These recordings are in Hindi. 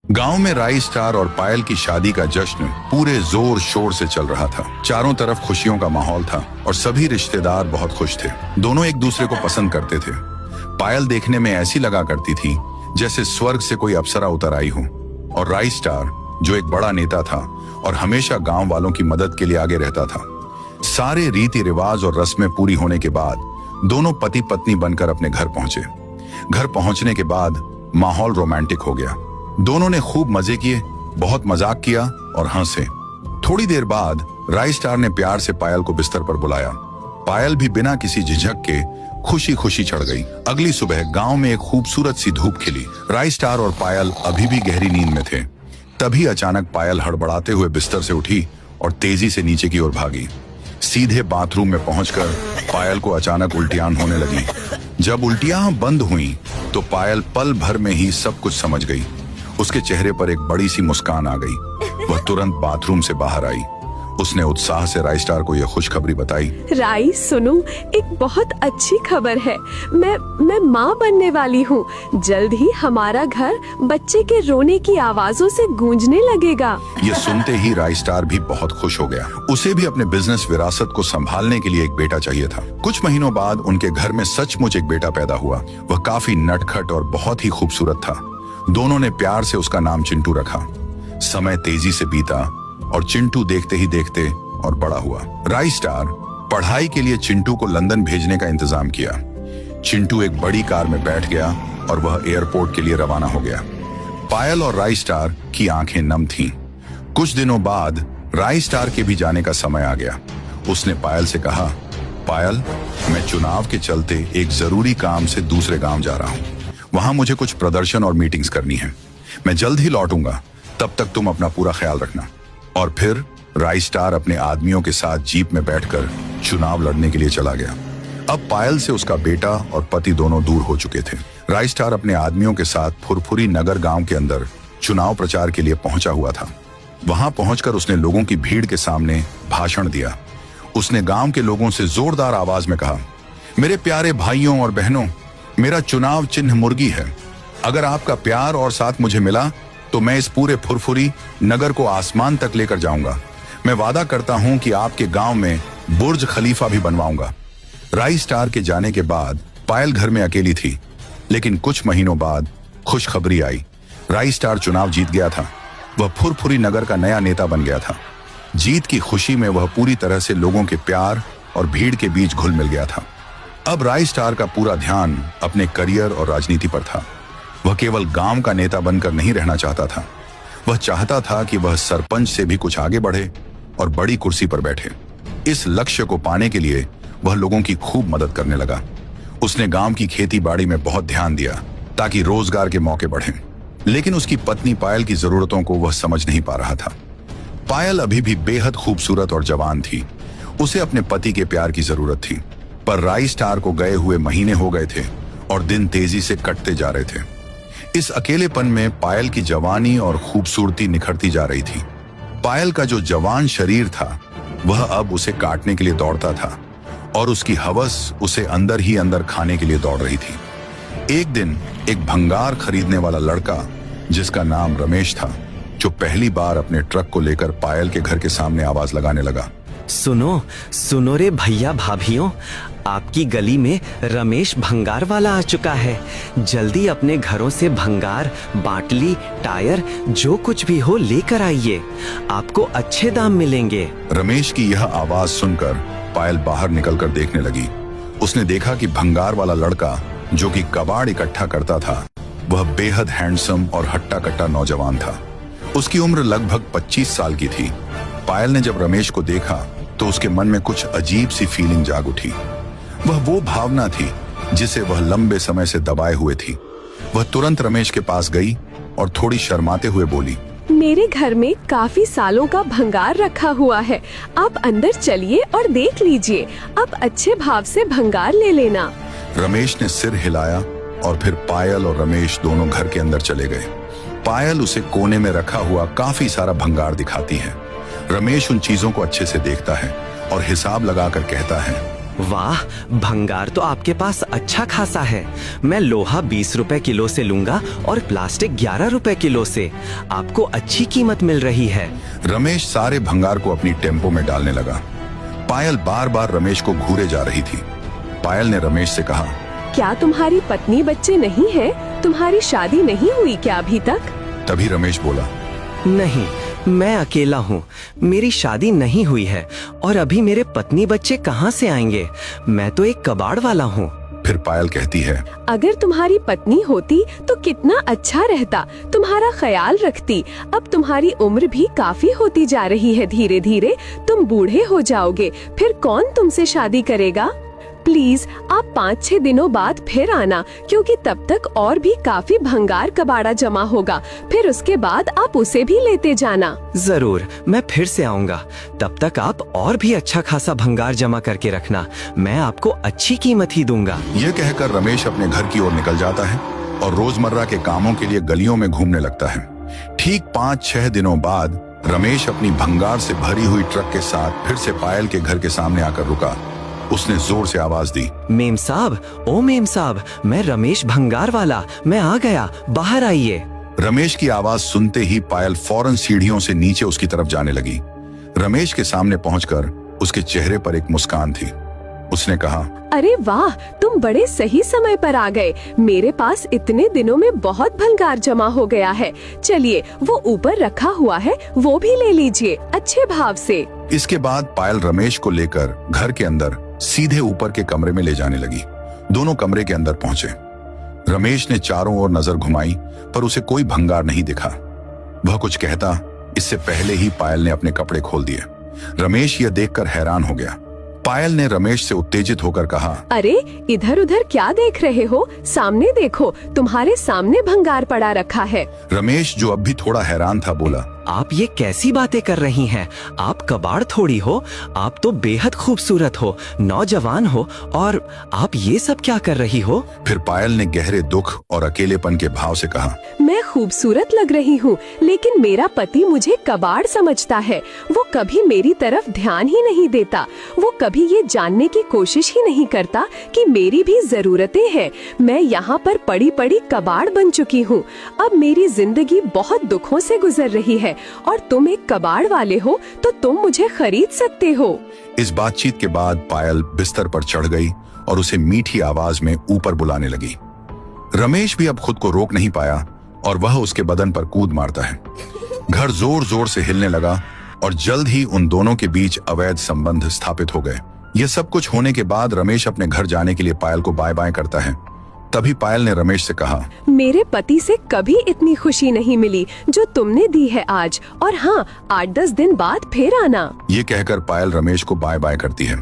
गांव में राई स्टार और पायल की शादी का जश्न पूरे जोर शोर से चल रहा था। चारों तरफ खुशियों का माहौल था और सभी रिश्तेदार बहुत खुश थे। दोनों एक दूसरे को पसंद करते थे। पायल देखने में ऐसी लगा करती थी जैसे स्वर्ग से कोई अप्सरा उतर आई हो, और राई स्टार जो एक बड़ा नेता था और हमेशा गांव वालों की मदद के लिए आगे रहता था। सारे रीति रिवाज और रस्में पूरी होने के बाद दोनों पति पत्नी बनकर अपने घर पहुंचे। घर पहुंचने के बाद माहौल रोमांटिक हो गया। दोनों ने खूब मजे किए, बहुत मजाक किया और हंसे। थोड़ी देर बाद राई स्टार ने प्यार से पायल को बिस्तर पर बुलाया। पायल भी बिना किसी झिझक के खुशी खुशी चढ़ गई। अगली सुबह गांव में एक खूबसूरत सी धूप खिली। राई स्टार और पायल अभी भी गहरी नींद में थे। तभी अचानक पायल हड़बड़ाते हुए बिस्तर से उठी और तेजी से नीचे की ओर भागी। सीधे बाथरूम में पहुंचकर पायल को अचानक उल्टियां होने लगी। जब उल्टियां बंद हुई तो पायल पल भर में ही सब कुछ समझ गई। उसके चेहरे पर एक बड़ी सी मुस्कान आ गई। वह तुरंत बाथरूम से बाहर आई। उसने उत्साह से राई स्टार को यह खुशखबरी बताई। राई सुनो, एक बहुत अच्छी खबर है। मैं माँ बनने वाली हूँ। जल्द ही हमारा घर बच्चे के रोने की आवाजों से गूंजने लगेगा। ये सुनते ही राई स्टार भी बहुत खुश हो गया। उसे भी अपने बिजनेस विरासत को संभालने के लिए एक बेटा चाहिए था। कुछ महीनों बाद उनके घर में सचमुच एक बेटा पैदा हुआ। वह काफी नटखट और बहुत ही खूबसूरत था। दोनों ने प्यार से उसका नाम चिंटू रखा। समय तेजी से बीता और चिंटू देखते ही देखते और बड़ा हुआ। राई स्टार पढ़ाई के लिए चिंटू को लंदन भेजने का इंतजाम किया। चिंटू एक बड़ी कार में बैठ गया और वह एयरपोर्ट के लिए रवाना हो गया। पायल और राई स्टार की आंखें नम थीं। कुछ दिनों बाद राई स्टार के भी जाने का समय आ गया। उसने पायल से कहा, पायल, मैं चुनाव के चलते एक जरूरी काम से दूसरे गांव जा रहा हूं। वहां मुझे कुछ प्रदर्शन और मीटिंग्स करनी है। मैं जल्द ही लौटूंगा, तब तक तुम अपना पूरा ख्याल रखना। और फिर राई स्टार अपने आदमियों के साथ जीप में बैठकर चुनाव लड़ने के लिए चला गया। अब पायल से उसका बेटा और पति दोनों दूर हो चुके थे। राई स्टार अपने आदमियों के साथ फुरफुरी नगर गांव के अंदर चुनाव प्रचार के लिए पहुंचा हुआ था। वहां पहुंचकर उसने लोगों की भीड़ के सामने भाषण दिया। उसने गांव के लोगों से जोरदार आवाज में कहा, मेरे प्यारे भाइयों और बहनों, मेरा चुनाव चिन्ह मुर्गी है। अगर आपका प्यार और साथ मुझे मिला तो मैं इस पूरे फुरफुरी नगर को आसमान तक लेकर जाऊंगा। मैं वादा करता हूं कि आपके गांव में बुर्ज खलीफा भी बनवाऊंगा। राई स्टार के जाने के बाद पायल घर में अकेली थी, लेकिन कुछ महीनों बाद खुशखबरी आई। राई स्टार चुनाव जीत गया था। वह फुरफुरी नगर का नया नेता बन गया था। जीत की खुशी में वह पूरी तरह से लोगों के प्यार और भीड़ के बीच घुल मिल गया था। अब राई स्टार का पूरा ध्यान अपने करियर और राजनीति पर था। वह केवल गांव का नेता बनकर नहीं रहना चाहता था। वह चाहता था कि वह सरपंच से भी कुछ आगे बढ़े और बड़ी कुर्सी पर बैठे। इस लक्ष्य को पाने के लिए वह लोगों की खूब मदद करने लगा। उसने गांव की खेती बाड़ी में बहुत ध्यान दिया ताकि रोजगार के मौके बढ़ें। लेकिन उसकी पत्नी पायल की जरूरतों को वह समझ नहीं पा रहा था। पायल अभी भी बेहद खूबसूरत और जवान थी। उसे अपने पति के प्यार की जरूरत थी। पर राई स्टार को गए हुए महीने हो गए थे और दिन तेजी से कटते जा रहे थे। इस अकेलेपन में पायल की जवानी और खूबसूरती निखरती जा रही थी। पायल का जो जवान शरीर था वह अब उसे काटने के लिए दौड़ता था और उसकी हवस उसे अंदर ही अंदर खाने के लिए दौड़ रही थी। एक दिन एक भंगार खरीदने वाला लड़का, जिसका नाम रमेश था, जो पहली बार अपने ट्रक को लेकर पायल के घर के सामने आवाज लगाने लगा। सुनो सुनो रे भैया भाभियों, आपकी गली में रमेश भंगार वाला आ चुका है। जल्दी अपने घरों से भंगार, बाटली, टायर, जो कुछ भी हो लेकर आइए। आपको अच्छे दाम मिलेंगे। रमेश की यह आवाज सुनकर पायल बाहर निकलकर देखने लगी। उसने देखा कि भंगार वाला लड़का, जो कि कबाड़ इकट्ठा करता था, वह बेहद हैंडसम और हट्टा कट्टा नौजवान था। उसकी उम्र लगभग 25 साल की थी। पायल ने जब रमेश को देखा तो उसके मन में कुछ अजीब सी फीलिंग जाग उठी। वह वो भावना थी जिसे वह लंबे समय से दबाए हुए थी। वह तुरंत रमेश के पास गई और थोड़ी शर्माते हुए बोली, मेरे घर में काफी सालों का भंगार रखा हुआ है। आप अंदर चलिए और देख लीजिए। आप अच्छे भाव से भंगार ले लेना। रमेश ने सिर हिलाया और फिर पायल और रमेश दोनों घर के अंदर चले गए। पायल उसे कोने में रखा हुआ काफी सारा भंगार दिखाती है। रमेश उन चीजों को अच्छे से देखता है और हिसाब लगाकर कहता है, वाह, भंगार तो आपके पास अच्छा खासा है। मैं लोहा 20 रुपए किलो से लूंगा और प्लास्टिक 11 रुपए किलो से। आपको अच्छी कीमत मिल रही है। रमेश सारे भंगार को अपनी टेम्पो में डालने लगा। पायल बार बार रमेश को घूरे जा रही थी। पायल ने रमेश से कहा, क्या तुम्हारी पत्नी बच्चे नहीं है? तुम्हारी शादी नहीं हुई क्या अभी तक? तभी रमेश बोला, नहीं, मैं अकेला हूँ। मेरी शादी नहीं हुई है और अभी मेरे पत्नी बच्चे कहाँ से आएंगे? मैं तो एक कबाड़ वाला हूँ। फिर पायल कहती है, अगर तुम्हारी पत्नी होती तो कितना अच्छा रहता, तुम्हारा ख्याल रखती। अब तुम्हारी उम्र भी काफी होती जा रही है, धीरे धीरे तुम बूढ़े हो जाओगे, फिर कौन तुमसे शादी करेगा? प्लीज आप 5-6 दिनों बाद फिर आना, क्योंकि तब तक और भी काफी भंगार कबाड़ा जमा होगा। फिर उसके बाद आप उसे भी लेते जाना। जरूर, मैं फिर से आऊंगा। तब तक आप और भी अच्छा खासा भंगार जमा करके रखना। मैं आपको अच्छी कीमत ही दूंगा। यह कहकर रमेश अपने घर की ओर निकल जाता है और रोजमर्रा के कामों के लिए गलियों में घूमने लगता है। ठीक 5-6 दिनों बाद रमेश अपनी भंगार से भरी हुई ट्रक के साथ फिर से पायल के घर के सामने आकर रुका। उसने जोर से आवाज दी, मेम साहब, ओ मेम साहब, मैं रमेश भंगार वाला, मैं आ गया, बाहर आइए। रमेश की आवाज सुनते ही पायल फौरन सीढ़ियों से नीचे उसकी तरफ जाने लगी। रमेश के सामने पहुंचकर उसके चेहरे पर एक मुस्कान थी। उसने कहा, अरे वाह, तुम बड़े सही समय पर आ गए। मेरे पास इतने दिनों में बहुत भंगार जमा हो गया है। चलिए, वो ऊपर रखा हुआ है, वो भी ले लीजिए अच्छे भाव से। इसके बाद पायल रमेश को लेकर घर के अंदर सीधे ऊपर के कमरे में ले जाने लगी। दोनों कमरे के अंदर पहुंचे। रमेश ने चारों ओर नजर घुमाई, पर उसे कोई भंगार नहीं दिखा। वह कुछ कहता, इससे पहले ही पायल ने अपने कपड़े खोल दिए। रमेश यह देखकर हैरान हो गया। पायल ने रमेश से उत्तेजित होकर कहा, अरे इधर उधर क्या देख रहे हो? सामने देखो, तुम्हारे सामने भंगार पड़ा रखा है। रमेश, जो अब भी थोड़ा हैरान था, बोला, आप ये कैसी बातें कर रही हैं? आप कबाड़ थोड़ी हो, आप तो बेहद खूबसूरत हो, नौजवान हो, और आप ये सब क्या कर रही हो? फिर पायल ने गहरे दुख और अकेलेपन के भाव से कहा, मैं खूबसूरत लग रही हूँ, लेकिन मेरा पति मुझे कबाड़ समझता है। वो कभी मेरी तरफ ध्यान ही नहीं देता। वो कभी ये जानने की कोशिश ही नहीं करता कि मेरी भी जरूरतें हैं। मैं यहाँ पर पड़ी पड़ी कबाड़ बन चुकी हूँ। अब मेरी जिंदगी बहुत दुखों से गुजर रही है, और तुम एक कबाड़ वाले हो, तो तुम मुझे खरीद सकते हो। इस बातचीत के बाद पायल बिस्तर पर चढ़ गई और उसे मीठी आवाज में ऊपर बुलाने लगी। रमेश भी अब खुद को रोक नहीं पाया और वह उसके बदन पर कूद मारता है। घर जोर जोर से हिलने लगा और जल्द ही उन दोनों के बीच अवैध संबंध स्थापित हो गए। यह सब कुछ होने के बाद रमेश अपने घर जाने के लिए पायल को बाय बाय करता है। तभी पायल ने रमेश से कहा, मेरे पति से कभी इतनी खुशी नहीं मिली जो तुमने दी है आज, और हाँ, 8-10 दिन बाद फिर आना। ये कहकर पायल रमेश को बाय बाय करती है।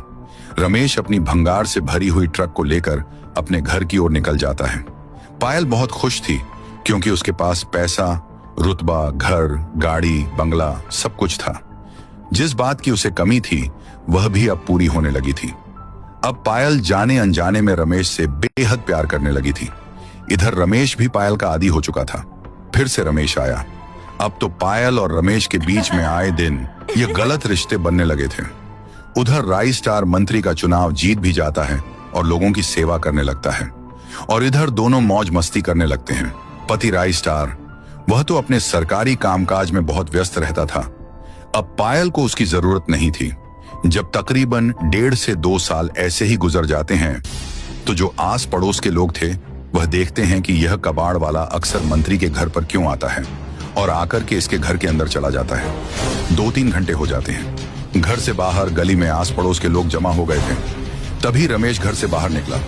रमेश अपनी भंगार से भरी हुई ट्रक को लेकर अपने घर की ओर निकल जाता है। पायल बहुत खुश थी, क्योंकि उसके पास पैसा, रुतबा, घर, गाड़ी, बंगला सब कुछ था। जिस बात की उसे कमी थी, वह भी अब पूरी होने लगी थी। अब पायल जाने अनजाने में रमेश से बेहद प्यार करने लगी थी। इधर रमेश भी पायल का आदी हो चुका था। फिर से रमेश आया। अब तो पायल और रमेश के बीच में आए दिन ये गलत रिश्ते बनने लगे थे। उधर राई स्टार मंत्री का चुनाव जीत भी जाता है और लोगों की सेवा करने लगता है, और इधर दोनों मौज मस्ती करने लगते हैं। पति राई स्टार, वह तो अपने सरकारी कामकाज में बहुत व्यस्त रहता था। अब पायल को उसकी जरूरत नहीं थी। जब तकरीबन 1.5 से 2 साल ऐसे ही गुजर जाते हैं, तो जो आस पड़ोस के लोग थे वह देखते हैं कि यह कबाड़ वाला अक्सर मंत्री के घर पर क्यों आता है, और आकर के इसके घर के अंदर चला जाता है। 2-3 घंटे हो जाते हैं। घर से बाहर गली में आस पड़ोस के लोग जमा हो गए थे। तभी रमेश घर से बाहर निकला।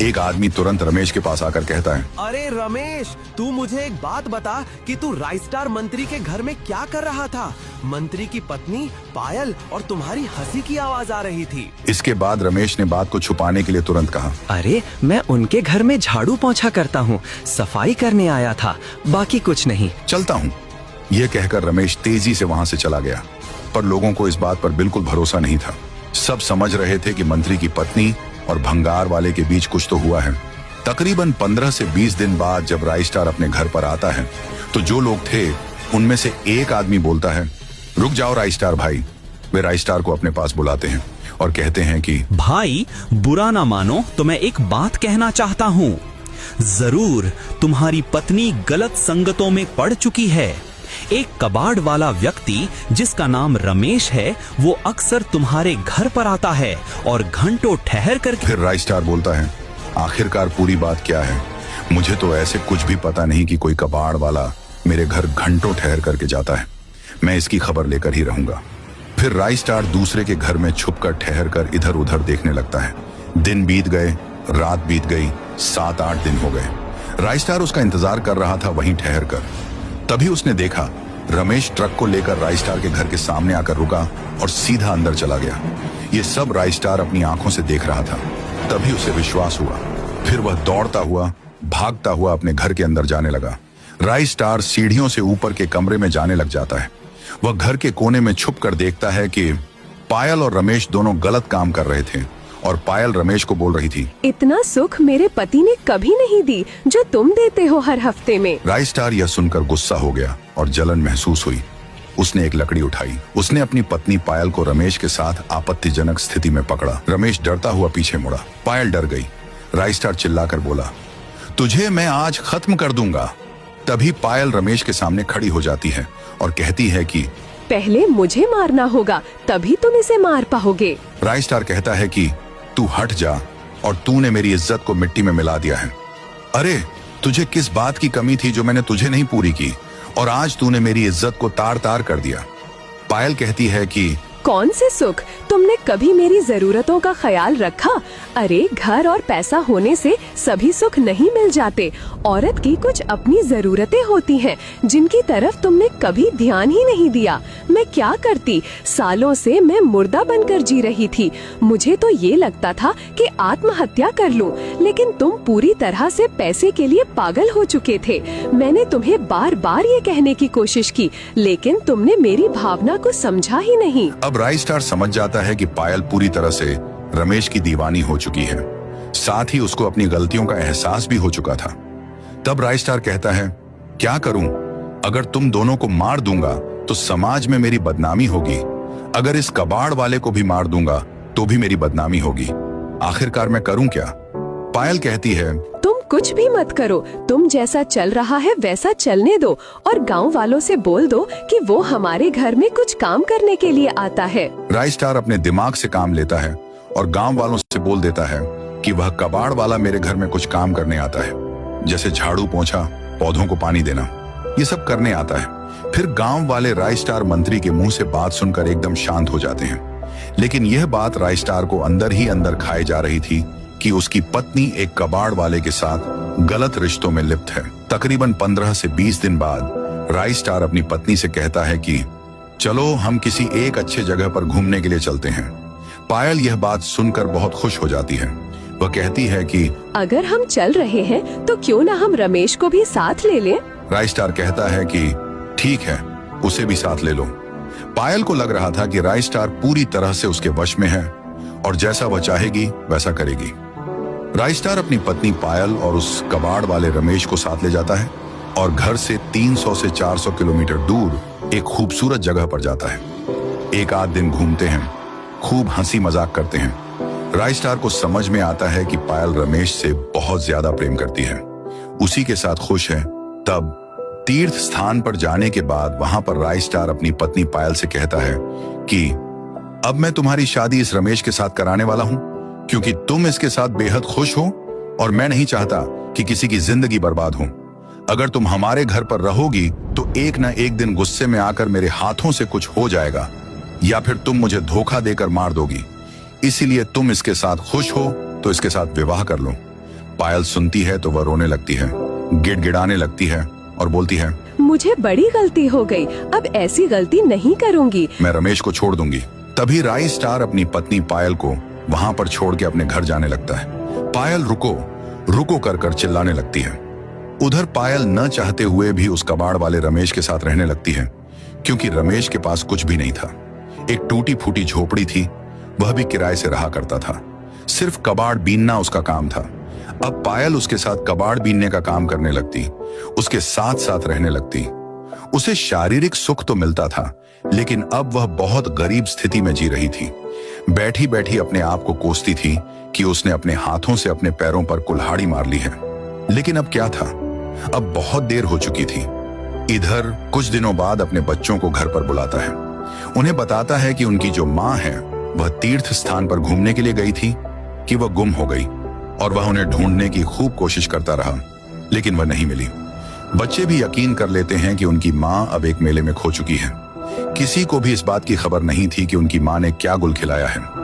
एक आदमी तुरंत रमेश के पास आकर कहता है, अरे रमेश, तू मुझे एक बात बता कि तू राई स्टार मंत्री के घर में क्या कर रहा था? मंत्री की पत्नी पायल और तुम्हारी हंसी की आवाज आ रही थी। इसके बाद रमेश ने बात को छुपाने के लिए तुरंत कहा, अरे मैं उनके घर में झाड़ू पोंछा करता हूँ, सफाई करने आया था, बाकी कुछ नहीं। चलता हूँ। यह कहकर रमेश तेजी से वहां से चला गया। पर लोगों को इस बात पर बिल्कुल भरोसा नहीं था। सब समझ रहे थे कि मंत्री की पत्नी और भंगार वाले के बीच कुछ तो हुआ है। तकरीबन 15 से 20 दिन बाद जब राई स्टार अपने घर पर आता है, तो जो लोग थे उनमें से एक आदमी बोलता है, रुक जाओ राई स्टार भाई। वे राई स्टार को अपने पास बुलाते हैं और कहते हैं कि भाई, बुरा ना मानो तो मैं एक बात कहना चाहता हूँ। जरूर तुम्हारी पत्नी गलत संगतों में पड़ चुकी है। एक कबाड़ वाला व्यक्ति जिसका नाम रमेश है, वो अक्सर तुम्हारे घर पर आता है और घंटों ठहर कर। फिर राइस्टार बोलता है, आखिरकार पूरी बात क्या है? मुझे तो ऐसे कुछ भी पता नहीं कि कोई कबाड़ वाला मेरे घर घंटों ठहर करके जाता है। मैं इसकी खबर लेकर ही रहूंगा। फिर राइस्टार दूसरे के घर में छुपकर ठहर कर इधर उधर देखने लगता है। दिन बीत गए, रात बीत गई, 7-8 दिन हो गए। राइस्टार उसका इंतजार कर रहा था वहीं ठहर कर। तभी उसने देखा रमेश ट्रक को लेकर राइस्टार के घर के सामने आकर रुका और सीधा अंदर चला गया। ये सब राइस्टार अपनी आंखों से देख रहा था। तभी उसे विश्वास हुआ। फिर वह दौड़ता हुआ, भागता हुआ अपने घर के अंदर जाने लगा। राइस्टार सीढ़ियों से ऊपर के कमरे में जाने लग जाता है। वह घर के कोने में छुप कर देखता है कि पायल और रमेश दोनों गलत काम कर रहे थे और पायल रमेश को बोल रही थी, इतना सुख मेरे पति ने कभी नहीं दी जो तुम देते हो हर हफ्ते में। राइस्टार यह सुनकर गुस्सा हो गया और जलन महसूस हुई। उसने एक लकड़ी उठाई। उसने अपनी पत्नी पायल को रमेश के साथ आपत्तिजनक स्थिति में पकड़ा। रमेश डरता हुआ पीछे मुड़ा। पायल डर गई। राइस्टार चिल्लाकर बोला, तुझे मैं आज खत्म कर दूंगा। तभी पायल रमेश के सामने खड़ी हो जाती है और कहती है कि पहले मुझे मारना होगा, तभी तुम इसे मार पाओगे। राइस्टार कहता है कि तू हट जा, और तूने मेरी इज्जत को मिट्टी में मिला दिया है। अरे, तुझे किस बात की कमी थी जो मैंने तुझे नहीं पूरी की, और आज तूने मेरी इज्जत को तार तार कर दिया। पायल कहती है कि कौन से सुख? तुमने कभी मेरी जरूरतों का ख्याल रखा? अरे, घर और पैसा होने से सभी सुख नहीं मिल जाते। औरत की कुछ अपनी जरूरतें होती हैं जिनकी तरफ तुमने कभी ध्यान ही नहीं दिया। मैं क्या करती? सालों से मैं मुर्दा बनकर जी रही थी। मुझे तो ये लगता था कि आत्महत्या कर लूं, लेकिन तुम पूरी तरह से पैसे के लिए पागल हो चुके थे। मैंने तुम्हें बार बार ये कहने की कोशिश की, लेकिन तुमने मेरी भावना को समझा ही नहीं। अब राइस्टार समझ जाता है कि पायल पूरी तरह से रमेश की दीवानी हो चुकी है। साथ ही उसको अपनी गलतियों का एहसास भी हो चुका था। तब राइस्टार कहता है, क्या करूं? अगर तुम दोनों को मार दूंगा तो समाज में मेरी बदनामी होगी। अगर इस कबाड़ वाले को भी मार दूंगा तो भी मेरी बदनामी होगी। आखिरकार मैं करूं क्या? पायल कहती है, तुम कुछ भी मत करो। तुम जैसा चल रहा है वैसा चलने दो, और गांव वालों से बोल दो कि वो हमारे घर में कुछ काम करने के लिए आता है। राइस्टार अपने दिमाग से काम लेता है और गांव वालों से बोल देता है कि वह कबाड़ वाला मेरे घर में कुछ काम करने आता है, जैसे झाड़ू पोंछा, पौधों को पानी देना, ये सब करने आता है। फिर गांव वाले राइस्टार मंत्री के मुंह से बात सुनकर एकदम शांत हो जाते हैं। लेकिन यह बात राइस्टार को अंदर ही अंदर खाए जा रही थी कि उसकी पत्नी एक कबाड़ वाले के साथ गलत रिश्तों में लिप्त है। तकरीबन 15 से 20 दिन बाद राइस्टार अपनी पत्नी से कहता है कि चलो हम किसी एक अच्छे जगह पर घूमने के लिए चलते हैं। पायल यह बात सुनकर बहुत खुश हो जाती है। वह कहती है कि अगर हम चल रहे हैं तो क्यों ना हम रमेश को भी साथ ले लें? राइस्टार कहता है कि ठीक है, उसे भी साथ ले लो। पायल को लग रहा था कि राइस्टार पूरी तरह से उसके वश में है और जैसा वह चाहेगी वैसा करेगी। राइस्टार अपनी पत्नी पायल और उस कबाड़ वाले रमेश को साथ ले जाता है और घर से 300 से 400 किलोमीटर दूर एक खूबसूरत जगह पर जाता है। एक आध दिन घूमते हैं, खूब हंसी मजाक करते हैं। राइस्टार को समझ में आता है कि पायल रमेश से बहुत ज्यादा प्रेम करती है, उसी के साथ खुश है। तब तीर्थ स्थान पर जाने के बाद वहां पर राइस्टार अपनी पत्नी पायल से कहता है कि अब मैं तुम्हारी शादी इस रमेश के साथ कराने वाला हूं, क्योंकि तुम इसके साथ बेहद खुश हो और मैं नहीं चाहता कि किसी की जिंदगी बर्बाद हो। अगर तुम हमारे घर पर रहोगी तो एक न एक दिन गुस्से में आकर मेरे हाथों से कुछ हो जाएगा, या फिर तुम मुझे धोखा देकर मार दोगी। इसीलिए तुम इसके साथ खुश हो तो इसके साथ विवाह कर लो। पायल सुनती है तो वह रोने लगती है, गिड़गिड़ाने लगती है और बोलती है, मुझे बड़ी गलती हो गई, अब ऐसी गलती नहीं करूंगी। मैं रमेश को छोड़ दूंगी। तभी राइस्टार अपनी पत्नी पायल को वहां पर छोड़ के अपने घर जाने लगता है। पायल रुको रुको कर चिल्लाने लगती है। उधर पायल न चाहते हुए भी उस कबाड़ वाले रमेश के साथ रहने लगती है, क्योंकि रमेश के पास कुछ भी नहीं था। एक टूटी फूटी झोपड़ी थी, वह भी किराए से रहा करता था। सिर्फ कबाड़ बीनना उसका काम था। अब पायल उसके साथ कबाड़ बीनने का काम करने लगती, उसके साथ साथ रहने लगती। उसे शारीरिक सुख तो मिलता था, लेकिन अब वह बहुत गरीब स्थिति में जी रही थी। बैठी बैठी अपने आप को कोसती थी कि उसने अपने हाथों से अपने पैरों पर कुल्हाड़ी मार ली है। लेकिन अब क्या था, अब बहुत देर हो चुकी थी। इधर कुछ दिनों बाद अपने बच्चों को घर पर बुलाता है। उन्हें बताता है कि उनकी जो माँ है वह तीर्थ स्थान पर घूमने के लिए गई थी, कि वह गुम हो गई, और वह उन्हें ढूंढने की खूब कोशिश करता रहा, लेकिन वह नहीं मिली। बच्चे भी यकीन कर लेते हैं कि उनकी माँ अब एक मेले में खो चुकी है। किसी को भी इस बात की खबर नहीं थी कि उनकी माँ ने क्या गुल खिलाया है।